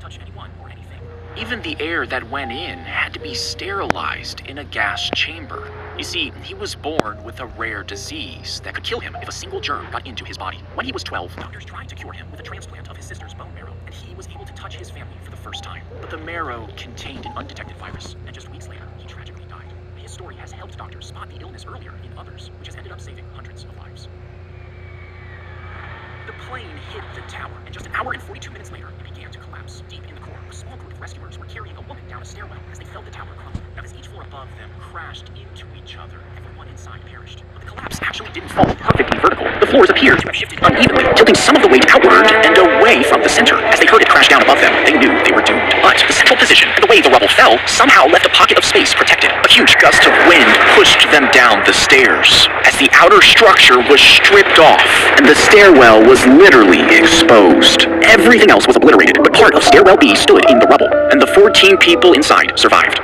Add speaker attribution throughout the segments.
Speaker 1: touch anyone or anything.
Speaker 2: Even the air that went in had to be sterilized in a gas chamber. You see, he was born with a rare disease that could kill him if a single germ got into his body. When he was 12, doctors tried to cure him with a transplant of his sister's bone marrow, and he was able to touch his family for the first time. But the marrow contained an undetected virus, and just weeks later, he tragically died. His story has helped doctors spot the illness earlier in others, which has ended up saving hundreds of lives. The plane hit the tower, and just an hour and 42 minutes later, it began to collapse. Deep in the core, a small group of rescuers were carrying a woman down a stairwell as they felt the tower crumble. Now, as each floor above them crashed into each other, everyone inside perished. But the collapse actually didn't fall perfectly vertical. The floors appeared to have shifted unevenly, tilting some of the weight outward and away from the center. As they heard it crash down above them, they knew they were doomed. But the central position and the way the rubble fell somehow left a pocket of space protected. A huge gust of wind pushed them down the stairs as the outer structure was stripped off and the stairwell was literally exposed. Everything else was obliterated, but part of stairwell B stood in the rubble, and the 14 people inside survived.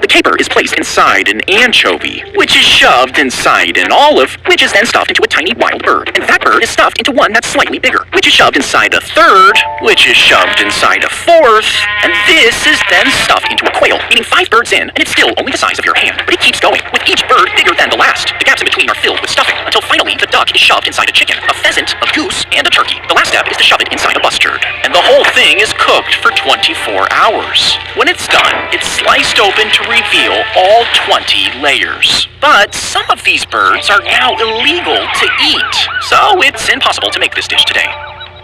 Speaker 2: The caper is placed inside an anchovy, which is shoved inside an olive, which is then stuffed into a tiny wild bird. And that bird is stuffed into one that's slightly bigger, which is shoved inside a third, which is shoved inside a fourth, and this is then stuffed into a quail, eating 5 birds in, and it's still only the size of your hand. But it keeps going, with each bird bigger than the last. The gaps in between are filled with stuffing, until finally the duck is shoved inside a chicken, a pheasant, a goose, and a turkey. The last step is to shove it inside a bustard. And the whole thing is cooked for 24 hours. When it's done, it's sliced open to reveal all 20 layers. But some of these birds are now illegal to eat, so it's impossible to make this dish today.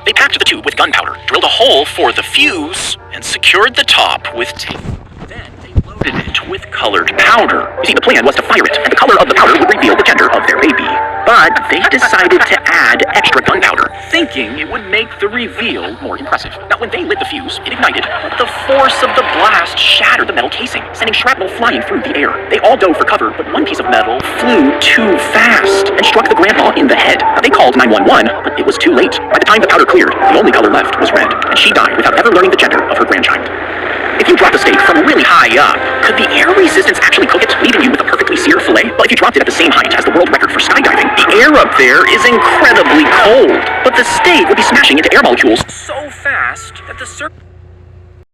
Speaker 2: They packed the tube with gunpowder, drilled a hole for the fuse, and secured the top with tape. Then they loaded it with colored powder. You see, the plan was to fire it, and the color of the powder would reveal the gender of their baby. But they decided to add extra gunpowder, thinking it would make the reveal more impressive. Now, when they lit the fuse, it ignited, but the force of the blast shattered the metal casing, sending shrapnel flying through the air. They all dove for cover, but one piece of metal flew too fast and struck the grandma in the head. Now, they called 911, but it was too late. By the time the powder cleared, the only color left was red, and she died without ever learning the gender of her grandchild. If you drop the steak from really high up, could the air resistance actually cook it, leaving you with a perfectly seared fillet? Well, if you dropped it at the same height as the world record for skydiving, the air up there is incredibly cold, but the steak would be smashing into air molecules so fast that the